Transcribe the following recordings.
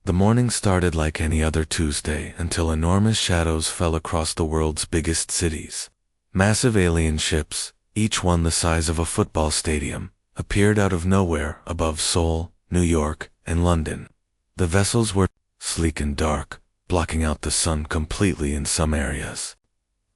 The morning started like any other Tuesday until enormous shadows fell across the world's biggest cities. Massive alien ships, each one the size of a football stadium, appeared out of nowhere above Seoul, New York, and London. The vessels were sleek and dark, blocking out the sun completely in some areas.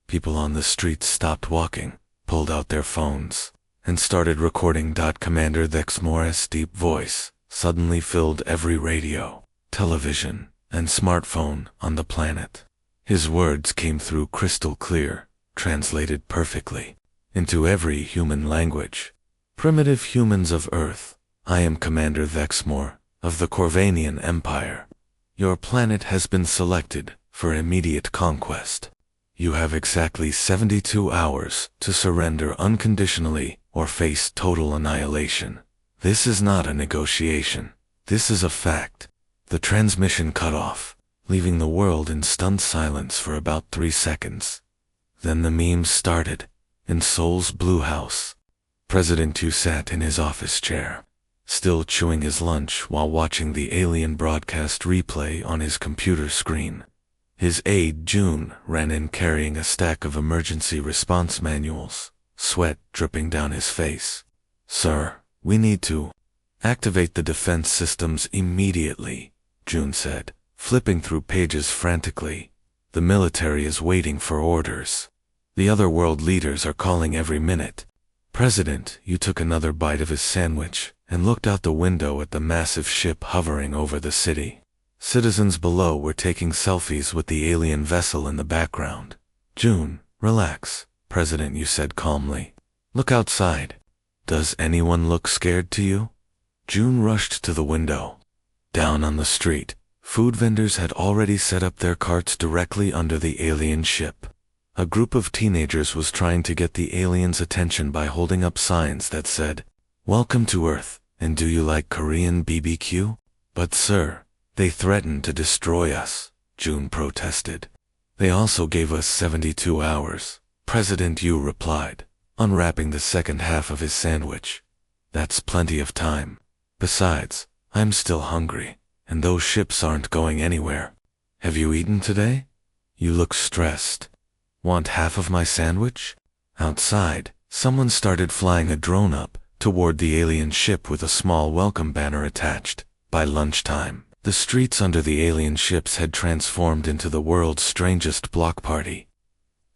People on the streets stopped walking, pulled out their phones, and started recording. Commander Thexmore's deep voice suddenly filled every radio, television, and smartphone on the planet. His words came through crystal clear, translated perfectly into every human language. Primitive humans of Earth, I am Commander Thexmore of the Corvanian Empire. Your planet has been selected for immediate conquest. You have exactly 72 hours to surrender unconditionally or face total annihilation. This is not a negotiation. This is a fact. The transmission cut off, leaving the world in stunned silence for about 3 seconds. Then the memes started. In Seoul's Blue House, President Yu sat in his office chair, still chewing his lunch while watching the alien broadcast replay on his computer screen. His aide June ran in carrying a stack of emergency response manuals, sweat dripping down his face. "Sir, we need to activate the defense systems immediately," June said, flipping through pages frantically. "The military is waiting for orders. The other world leaders are calling every minute." President Yu took another bite of his sandwich and looked out the window at the massive ship hovering over the city. Citizens below were taking selfies with the alien vessel in the background. "June, relax," President Yu said calmly. "Look outside. Does anyone look scared to you?" June rushed to the window. Down on the street, food vendors had already set up their carts directly under the alien ship. A group of teenagers was trying to get the aliens' attention by holding up signs that said, "Welcome to Earth, and do you like Korean BBQ?" "But sir, they threatened to destroy us," June protested. "They also gave us 72 hours, President Yu replied, unwrapping the second half of his sandwich. "That's plenty of time. Besides, I'm still hungry, and those ships aren't going anywhere. Have you eaten today? You look stressed. Want half of my sandwich?" Outside, someone started flying a drone up toward the alien ship with a small welcome banner attached. By lunchtime, the streets under the alien ships had transformed into the world's strangest block party.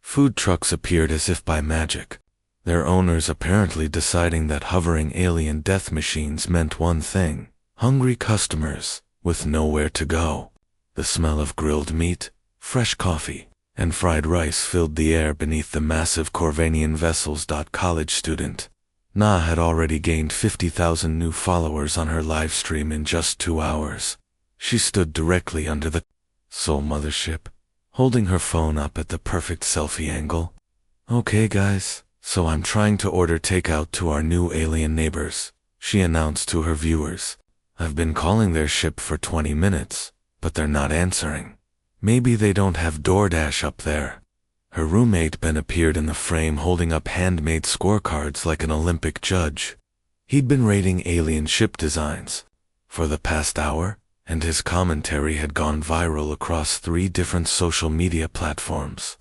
Food trucks appeared as if by magic, their owners apparently deciding that hovering alien death machines meant one thing: hungry customers with nowhere to go. The smell of grilled meat, fresh coffee, and fried rice filled the air beneath the massive Corvanian vessels. College student Na had already gained 50,000 new followers on her live stream in just 2 hours. She stood directly under the Seoul mothership, holding her phone up at the perfect selfie angle. "Okay guys, so I'm trying to order takeout to our new alien neighbors," she announced to her viewers. "I've been calling their ship for 20 minutes, but they're not answering. Maybe they don't have DoorDash up there." Her roommate Ben appeared in the frame holding up handmade scorecards like an Olympic judge. He'd been rating alien ship designs for the past hour, and his commentary had gone viral across 3 different social media platforms.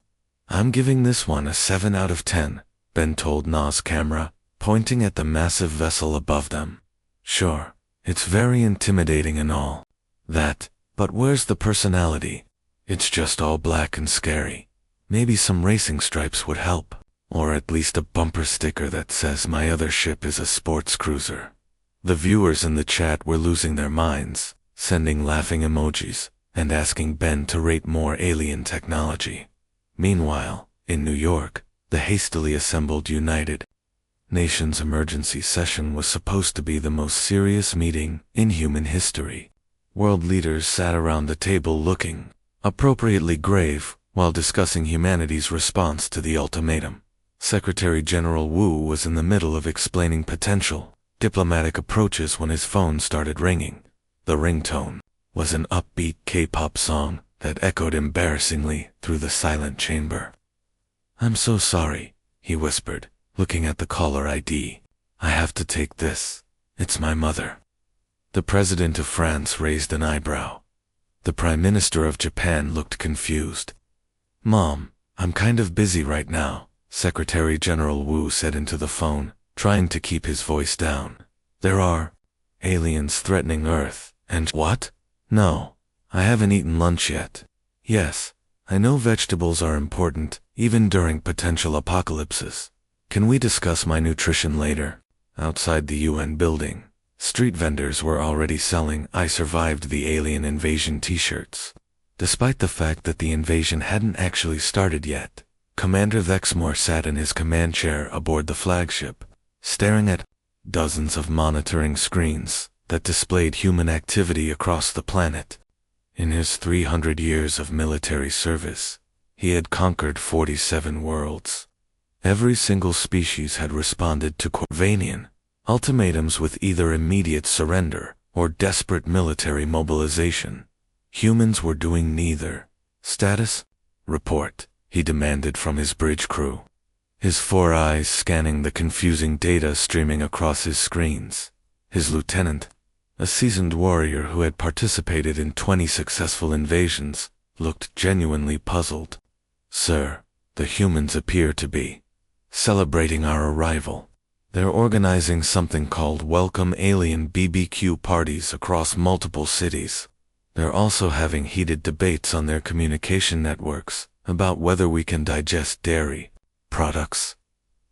"I'm giving this one a 7 out of 10, Ben told Na's camera, pointing at the massive vessel above them. "Sure, it's very intimidating and all that, but where's the personality? It's just all black and scary. Maybe some racing stripes would help, or at least a bumper sticker that says my other ship is a sports cruiser." The viewers in the chat were losing their minds, sending laughing emojis and asking Ben to rate more alien technology. Meanwhile, in New York, the hastily assembled United Nations emergency session was supposed to be the most serious meeting in human history. World leaders sat around the table looking appropriately grave while discussing humanity's response to the ultimatum. Secretary General Wu was in the middle of explaining potential diplomatic approaches when his phone started ringing. The ringtone was an upbeat K-pop song that echoed embarrassingly through the silent chamber. "I'm so sorry," he whispered, looking at the caller ID. "I have to take this. It's my mother." The president of France raised an eyebrow. The Prime Minister of Japan looked confused. "Mom, I'm kind of busy right now," Secretary General Wu said into the phone, trying to keep his voice down. "There are aliens threatening Earth, and—" "What? No, I haven't eaten lunch yet." "Yes, I know vegetables are important, even during potential apocalypses. Can we discuss my nutrition later?" Outside the UN building, street vendors were already selling "I survived the alien invasion" t-shirts. Despite the fact that the invasion hadn't actually started yet, Commander Vexmore sat in his command chair aboard the flagship, staring at dozens of monitoring screens that displayed human activity across the planet. In his 300 years of military service, he had conquered 47 worlds. Every single species had responded to Corvanian ultimatums with either immediate surrender or desperate military mobilization. Humans were doing neither. "Status? Report," he demanded from his bridge crew, his 4 eyes scanning the confusing data streaming across his screens. His lieutenant, a seasoned warrior who had participated in 20 successful invasions, looked genuinely puzzled. "Sir, the humans appear to be celebrating our arrival. They're organizing something called Welcome Alien BBQ parties across multiple cities. They're also having heated debates on their communication networks about whether we can digest dairy products."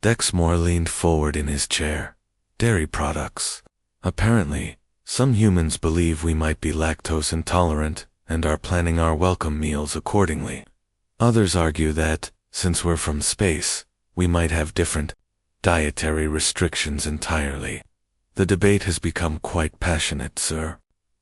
Dexmore leaned forward in his chair. "Dairy products? Apparently, some humans believe we might be lactose intolerant and are planning our welcome meals accordingly. Others argue that, since we're from space, we might have different dietary restrictions entirely. The debate has become quite passionate, sir."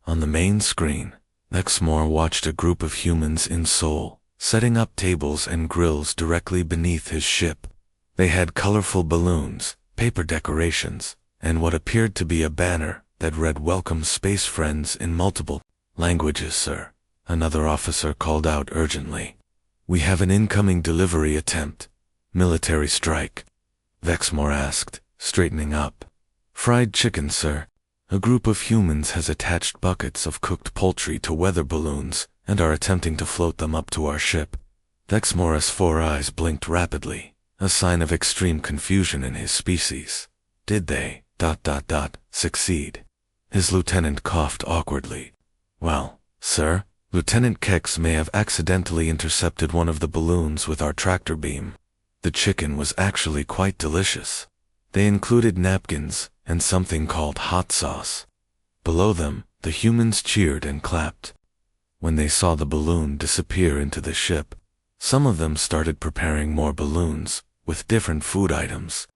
On the main screen, Lexmore watched a group of humans in Seoul, setting up tables and grills directly beneath his ship. They had colorful balloons, paper decorations, and what appeared to be a banner that read "Welcome Space Friends" in multiple languages. "Sir," another officer called out urgently. "We have an incoming delivery attempt." "Military strike?" Vexmore asked, straightening up. "Fried chicken, sir. A group of humans has attached buckets of cooked poultry to weather balloons and are attempting to float them up to our ship." Vexmore's 4 eyes blinked rapidly, a sign of extreme confusion in his species. "Did they, succeed?" His lieutenant coughed awkwardly. "Well, sir, Lieutenant Kex may have accidentally intercepted one of the balloons with our tractor beam. The chicken was actually quite delicious. They included napkins and something called hot sauce." Below them, the humans cheered and clapped. When they saw the balloon disappear into the ship, some of them started preparing more balloons with different food items.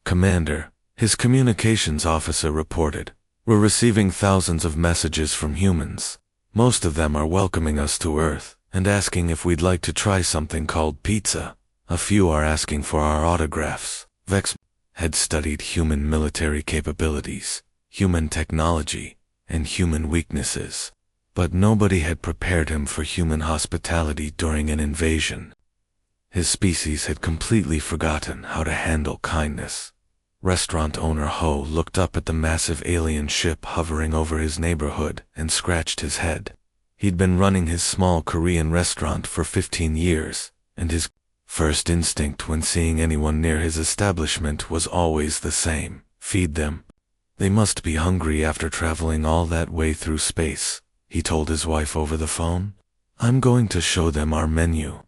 "Commander," his communications officer reported, "we're receiving thousands of messages from humans. Most of them are welcoming us to Earth and asking if we'd like to try something called pizza. A few are asking for our autographs." Vex had studied human military capabilities, human technology, and human weaknesses, but nobody had prepared him for human hospitality during an invasion. His species had completely forgotten how to handle kindness. Restaurant owner Ho looked up at the massive alien ship hovering over his neighborhood and scratched his head. He'd been running his small Korean restaurant for 15 years, and his first instinct when seeing anyone near his establishment was always the same: feed them. "They must be hungry after traveling all that way through space," he told his wife over the phone. "I'm going to show them our menu."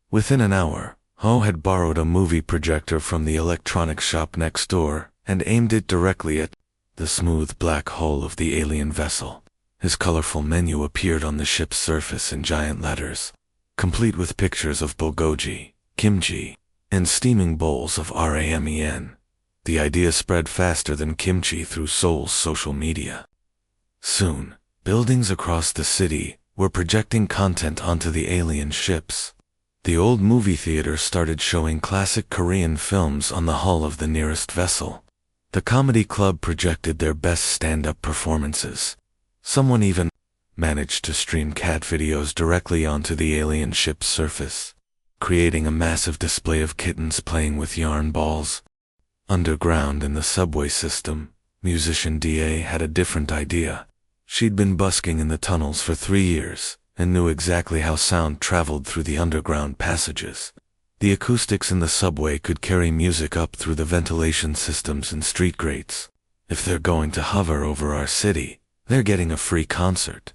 Within an hour, Ho had borrowed a movie projector from the electronics shop next door and aimed it directly at the smooth black hull of the alien vessel. His colorful menu appeared on the ship's surface in giant letters, complete with pictures of bulgogi, kimchi, and steaming bowls of ramen. The idea spread faster than kimchi through Seoul's social media. Soon, buildings across the city were projecting content onto the alien ships. The old movie theater started showing classic Korean films on the hull of the nearest vessel. The comedy club projected their best stand-up performances. Someone even managed to stream cat videos directly onto the alien ship's surface, creating a massive display of kittens playing with yarn balls. Underground in the subway system, musician DA had a different idea. She'd been busking in the tunnels for 3 years, and knew exactly how sound traveled through the underground passages. The acoustics in the subway could carry music up through the ventilation systems and street grates. If they're going to hover over our city, they're getting a free concert,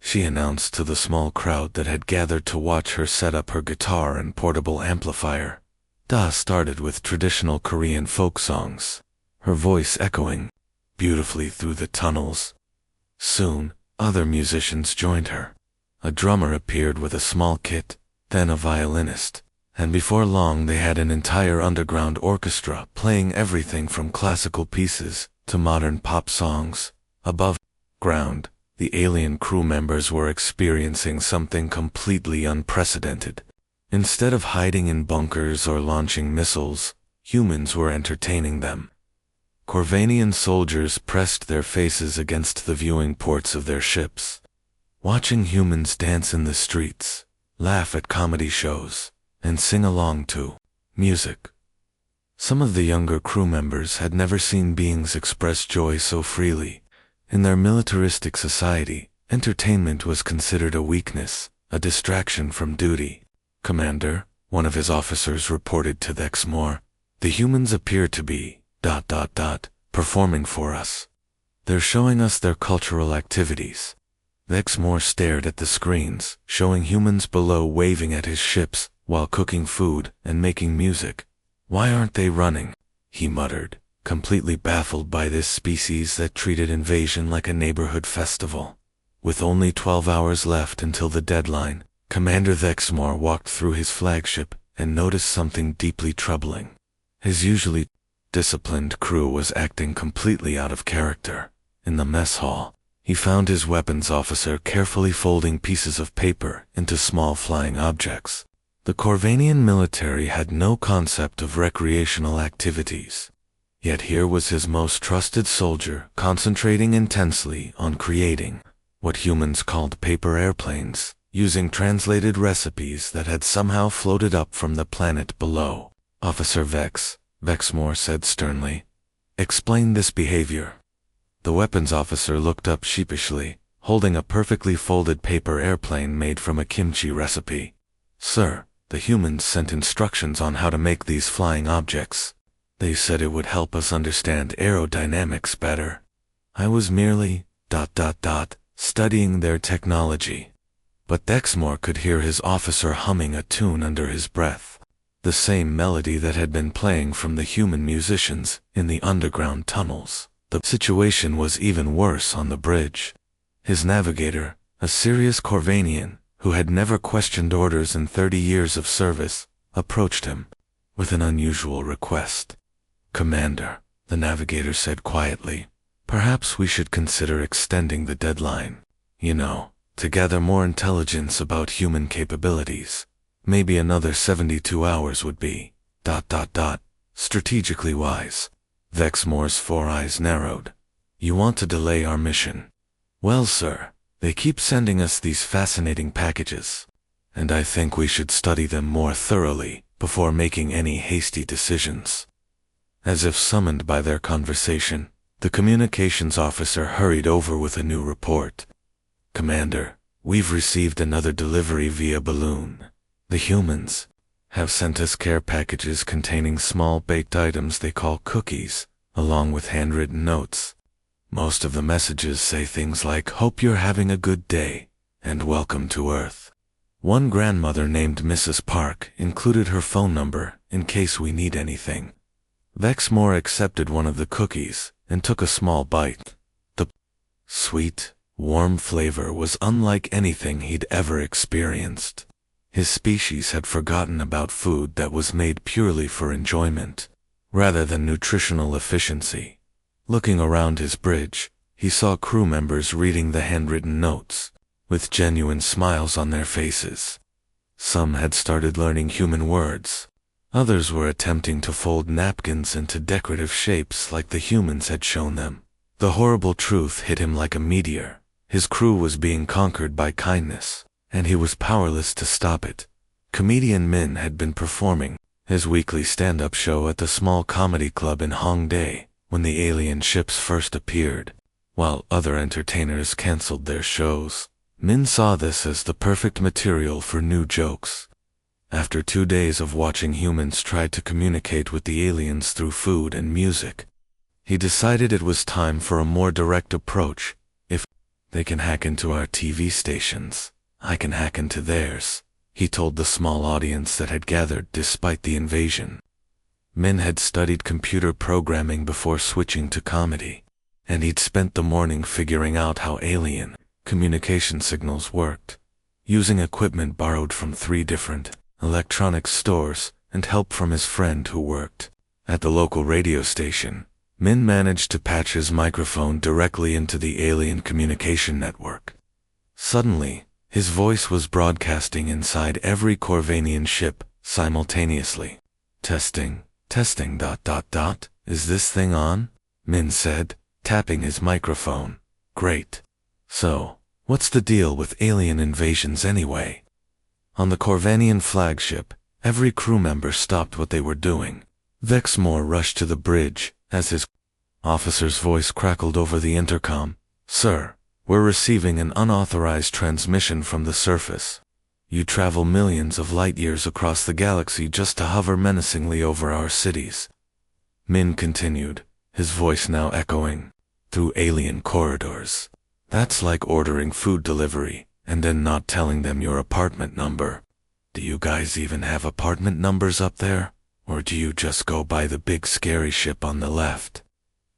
she announced to the small crowd that had gathered to watch her set up her guitar and portable amplifier. Da started with traditional Korean folk songs, her voice echoing beautifully through the tunnels. Soon, other musicians joined her. A drummer appeared with a small kit, then a violinist, and before long they had an entire underground orchestra playing everything from classical pieces to modern pop songs. Above ground, the alien crew members were experiencing something completely unprecedented. Instead of hiding in bunkers or launching missiles, humans were entertaining them. Corvanian soldiers pressed their faces against the viewing ports of their ships, watching humans dance in the streets, laugh at comedy shows, and sing along to music. Some of the younger crew members had never seen beings express joy so freely. In their militaristic society, entertainment was considered a weakness, a distraction from duty. "Commander," one of his officers reported to Vexmore, "the humans appear to be performing for us. They're showing us their cultural activities." Vexmore stared at the screens, showing humans below waving at his ships while cooking food and making music. "Why aren't they running?" he muttered, completely baffled by this species that treated invasion like a neighborhood festival. With only 12 hours left until the deadline, Commander Vexmore walked through his flagship and noticed something deeply troubling. His usually disciplined crew was acting completely out of character. In the mess hall, he found his weapons officer carefully folding pieces of paper into small flying objects. The Corvanian military had no concept of recreational activities. Yet here was his most trusted soldier concentrating intensely on creating what humans called paper airplanes, using translated recipes that had somehow floated up from the planet below. "Officer Vexmore said sternly, "explain this behavior." The weapons officer looked up sheepishly, holding a perfectly folded paper airplane made from a kimchi recipe. "Sir, the humans sent instructions on how to make these flying objects. They said it would help us understand aerodynamics better. I was merely studying their technology." But Vexmore could hear his officer humming a tune under his breath, the same melody that had been playing from the human musicians in the underground tunnels. The situation was even worse on the bridge. His navigator, a serious Corvanian who had never questioned orders in 30 years of service, approached him with an unusual request. "Commander," the navigator said quietly, "perhaps we should consider extending the deadline. To gather more intelligence about human capabilities. Maybe another 72 hours would be strategically wise." Vexmore's 4 eyes narrowed. "You want to delay our mission?" "Well, sir, they keep sending us these fascinating packages, and I think we should study them more thoroughly before making any hasty decisions." As if summoned by their conversation, the communications officer hurried over with a new report. "Commander, we've received another delivery via balloon. The humans have sent us care packages containing small baked items they call cookies, along with handwritten notes. Most of the messages say things like, 'Hope you're having a good day,' and 'Welcome to Earth.' One grandmother named Mrs. Park included her phone number in case we need anything." Vexmore accepted one of the cookies and took a small bite. The sweet, warm flavor was unlike anything he'd ever experienced. His species had forgotten about food that was made purely for enjoyment, rather than nutritional efficiency. Looking around his bridge, he saw crew members reading the handwritten notes, with genuine smiles on their faces. Some had started learning human words. Others were attempting to fold napkins into decorative shapes like the humans had shown them. The horrible truth hit him like a meteor. His crew was being conquered by kindness, and he was powerless to stop it. Comedian Min had been performing his weekly stand-up show at the small comedy club in Hongdae when the alien ships first appeared. while other entertainers canceled their shows. Min saw this as the perfect material for new jokes. After 2 days of watching humans try to communicate with the aliens through food and music, he decided it was time for a more direct approach. If they can hack into our TV stations, I can hack into theirs, he told the small audience that had gathered despite the invasion. Min had studied computer programming before switching to comedy, and he'd spent the morning figuring out how alien communication signals worked, using equipment borrowed from 3 different electronics stores and help from his friend who worked at the local radio station. Min managed to patch his microphone directly into the alien communication network. Suddenly, his voice was broadcasting inside every Corvanian ship simultaneously. Testing. Is this thing on? Min said, tapping his microphone. Great. So, what's the deal with alien invasions anyway? On the Corvanian flagship, every crew member stopped what they were doing. Vexmore rushed to the bridge as his officer's voice crackled over the intercom. Sir, we're receiving an unauthorized transmission from the surface. You travel millions of light years across the galaxy just to hover menacingly over our cities. Min continued, his voice now echoing through alien corridors. That's like ordering food delivery and then not telling them your apartment number. Do you guys even have apartment numbers up there? Or do you just go by the big scary ship on the left?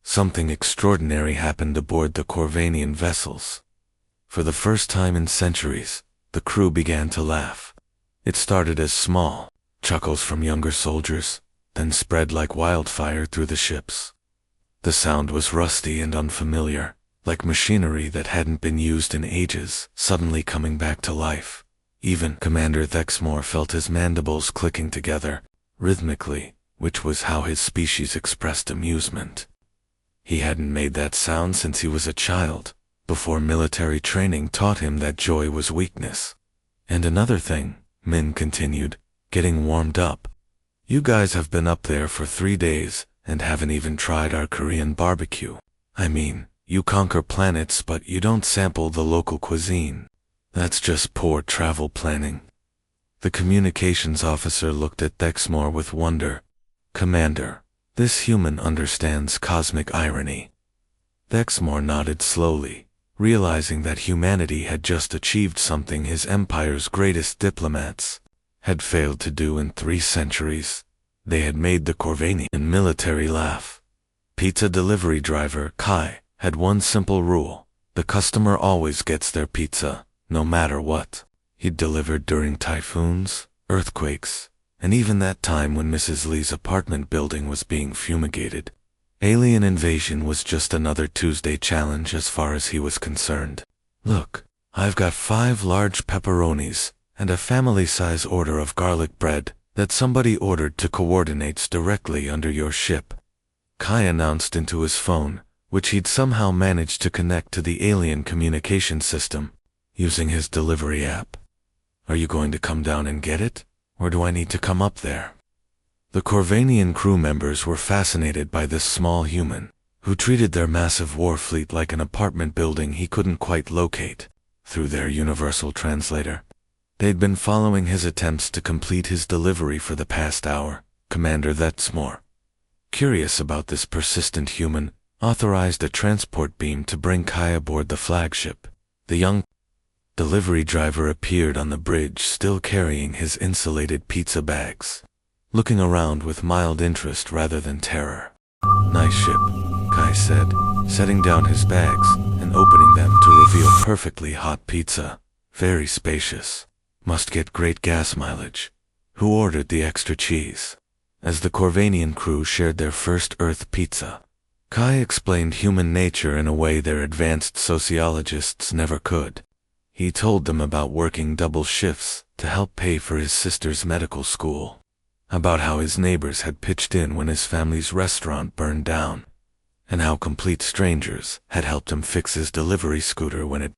Something extraordinary happened aboard the Corvanian vessels. For the first time in centuries, the crew began to laugh. It started as small chuckles from younger soldiers, then spread like wildfire through the ships. The sound was rusty and unfamiliar, like machinery that hadn't been used in ages, suddenly coming back to life. Even Commander Vexmore felt his mandibles clicking together, rhythmically, which was how his species expressed amusement. He hadn't made that sound since he was a child, before military training taught him that joy was weakness. And another thing, Min continued, getting warmed up. You guys have been up there for 3 days and haven't even tried our Korean barbecue. I mean, you conquer planets but you don't sample the local cuisine. That's just poor travel planning. The communications officer looked at Vexmore with wonder. Commander, this human understands cosmic irony. Vexmore nodded slowly, realizing that humanity had just achieved something his empire's greatest diplomats had failed to do in 3 centuries. They had made the Corvanian military laugh. Pizza delivery driver Kai had one simple rule: the customer always gets their pizza, no matter what. He'd delivered during typhoons, earthquakes, and even that time when Mrs. Lee's apartment building was being fumigated. Alien invasion was just another Tuesday challenge as far as he was concerned. Look, I've got 5 large pepperonis and a family-size order of garlic bread that somebody ordered to coordinates directly under your ship, Kai announced into his phone, which he'd somehow managed to connect to the alien communication system, using his delivery app. Are you going to come down and get it, or do I need to come up there? The Corvanian crew members were fascinated by this small human, who treated their massive war fleet like an apartment building he couldn't quite locate, through their universal translator. They'd been following his attempts to complete his delivery for the past hour. Commander Vexmore, curious about this persistent human, authorized a transport beam to bring Kai aboard the flagship. The young delivery driver appeared on the bridge, still carrying his insulated pizza bags, looking around with mild interest rather than terror. Nice ship, Kai said, setting down his bags and opening them to reveal perfectly hot pizza. Very spacious. Must get great gas mileage. Who ordered the extra cheese? As the Corvanian crew shared their first Earth pizza, Kai explained human nature in a way their advanced sociologists never could. He told them about working double shifts to help pay for his sister's medical school, about how his neighbors had pitched in when his family's restaurant burned down, and how complete strangers had helped him fix his delivery scooter when it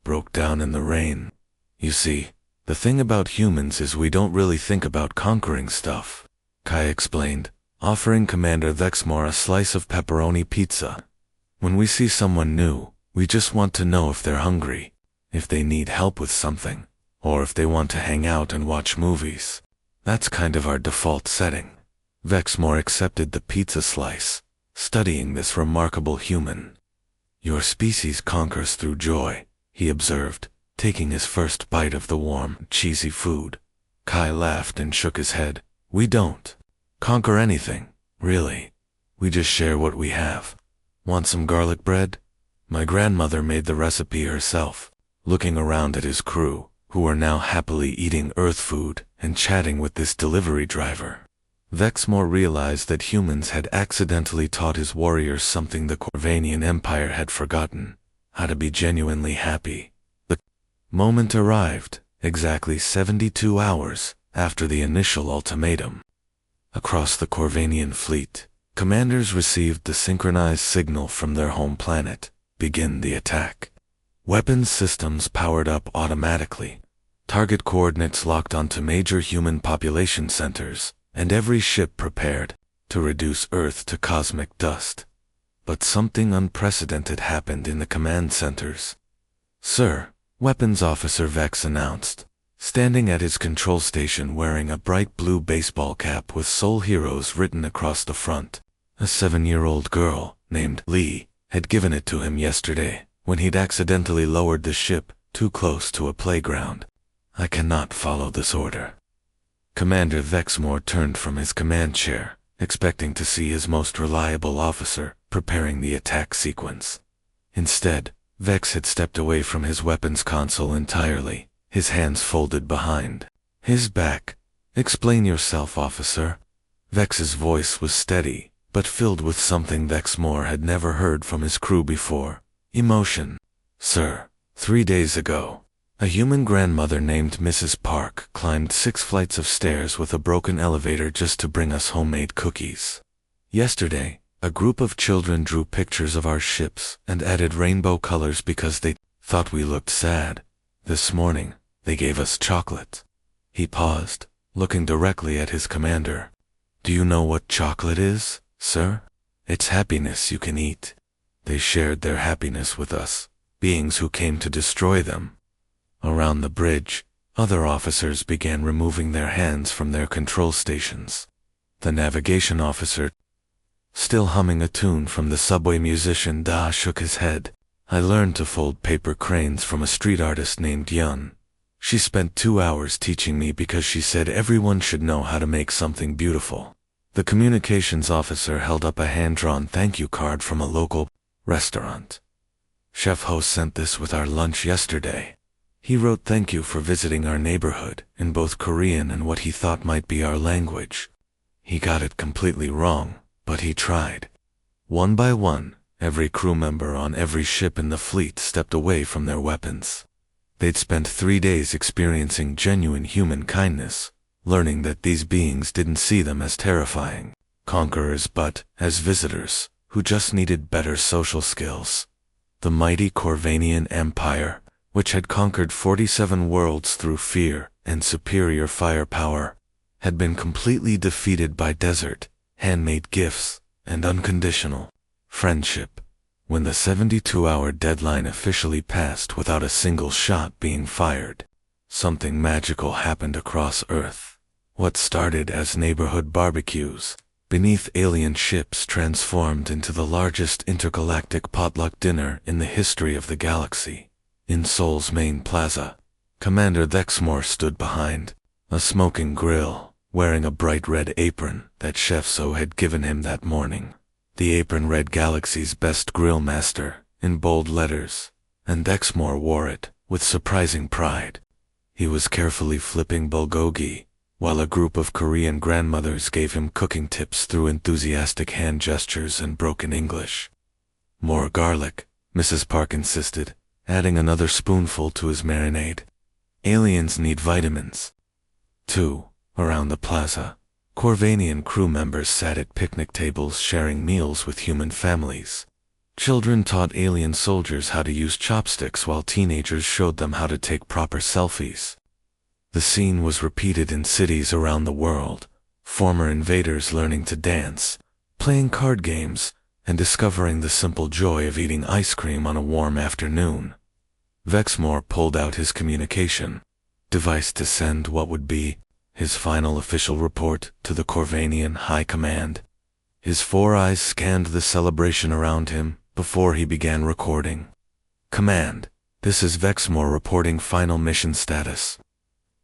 broke down in the rain. You see, the thing about humans is we don't really think about conquering stuff, Kai explained, offering Commander Vexmore a slice of pepperoni pizza. When we see someone new, we just want to know if they're hungry, if they need help with something, or if they want to hang out and watch movies. That's kind of our default setting. Vexmore accepted the pizza slice, studying this remarkable human. Your species conquers through joy, he observed, taking his first bite of the warm, cheesy food. Kai laughed and shook his head. We don't conquer anything, really. We just share what we have. Want some garlic bread? My grandmother made the recipe herself. Looking around at his crew, who were now happily eating earth food and chatting with this delivery driver, Vexmore realized that humans had accidentally taught his warriors something the Corvanian Empire had forgotten: how to be genuinely happy. The moment arrived, exactly 72 hours after the initial ultimatum. Across the Corvanian fleet, commanders received the synchronized signal from their home planet: begin the attack. Weapons systems powered up automatically, target coordinates locked onto major human population centers, and every ship prepared to reduce Earth to cosmic dust. But something unprecedented happened in the command centers. Sir, Weapons Officer Vex announced, standing at his control station wearing a bright blue baseball cap with Soul Heroes written across the front. A 7-year-old girl, named Lee, had given it to him yesterday, when he'd accidentally lowered the ship too close to a playground. I cannot follow this order. Commander Vexmore turned from his command chair, expecting to see his most reliable officer preparing the attack sequence. Instead, Vex had stepped away from his weapons console entirely, his hands folded behind his back. Explain yourself, officer. Vex's voice was steady, but filled with something Vexmore had never heard from his crew before: emotion. Sir, 3 days ago, a human grandmother named Mrs. Park climbed 6 flights of stairs with a broken elevator just to bring us homemade cookies. Yesterday, a group of children drew pictures of our ships and added rainbow colors because they thought we looked sad. This morning, they gave us chocolate. He paused, looking directly at his commander. Do you know what chocolate is, sir? It's happiness you can eat. They shared their happiness with us, beings who came to destroy them. Around the bridge, other officers began removing their hands from their control stations. The navigation officer, still humming a tune from the subway musician Da, shook his head. I learned to fold paper cranes from a street artist named Yun. She spent 2 hours teaching me because she said everyone should know how to make something beautiful. The communications officer held up a hand-drawn thank you card from a local restaurant. Chef Ho sent this with our lunch yesterday. He wrote thank you for visiting our neighborhood in both Korean and what he thought might be our language. He got it completely wrong, but he tried. One by one, every crew member on every ship in the fleet stepped away from their weapons. They'd spent 3 days experiencing genuine human kindness, learning that these beings didn't see them as terrifying conquerors but as visitors who just needed better social skills. The mighty Corvanian Empire, which had conquered 47 worlds through fear and superior firepower, had been completely defeated by desert, handmade gifts, and unconditional friendship. When the 72-hour deadline officially passed without a single shot being fired, something magical happened across Earth. What started as neighborhood barbecues beneath alien ships transformed into the largest intergalactic potluck dinner in the history of the galaxy. In Seoul's main plaza, Commander Vexmore stood behind a smoking grill, wearing a bright red apron that Chef So had given him that morning. The apron read Galaxy's Best Grill Master in bold letters, and Vexmore wore it with surprising pride. He was carefully flipping bulgogi, while a group of Korean grandmothers gave him cooking tips through enthusiastic hand gestures and broken English. More garlic, Mrs. Park insisted, adding another spoonful to his marinade. Aliens need vitamins. 2. Around the plaza, Corvanian crew members sat at picnic tables sharing meals with human families. Children taught alien soldiers how to use chopsticks while teenagers showed them how to take proper selfies. The scene was repeated in cities around the world, former invaders learning to dance, playing card games, and discovering the simple joy of eating ice cream on a warm afternoon. Vexmore pulled out his communication device to send what would be his final official report to the Corvanian High Command. His 4 eyes scanned the celebration around him before he began recording. "Command, this is Vexmore reporting final mission status."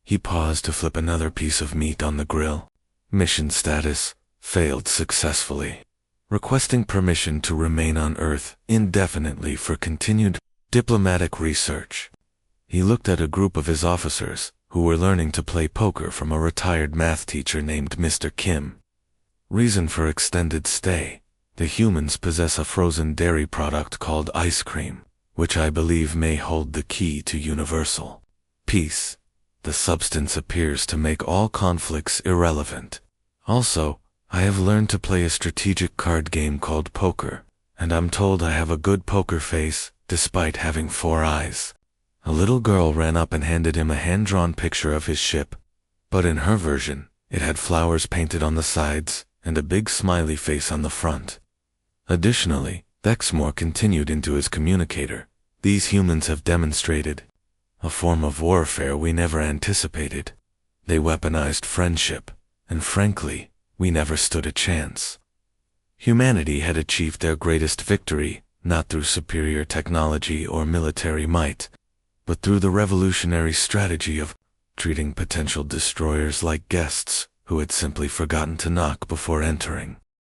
He paused to flip another piece of meat on the grill. "Mission status, failed successfully. Requesting permission to remain on Earth indefinitely for continued diplomatic research." He looked at a group of his officers who were learning to play poker from a retired math teacher named Mr. Kim. Reason for extended stay: the humans possess a frozen dairy product called ice cream, which I believe may hold the key to universal peace. The substance appears to make all conflicts irrelevant. Also, I have learned to play a strategic card game called poker, and I'm told I have a good poker face despite having 4 eyes. A little girl ran up and handed him a hand-drawn picture of his ship, but in her version, it had flowers painted on the sides and a big smiley face on the front. Additionally, Vexmore continued into his communicator. "These humans have demonstrated a form of warfare we never anticipated. They weaponized friendship, and frankly, we never stood a chance. Humanity had achieved their greatest victory, not through superior technology or military might, but through the revolutionary strategy of treating potential destroyers like guests who had simply forgotten to knock before entering.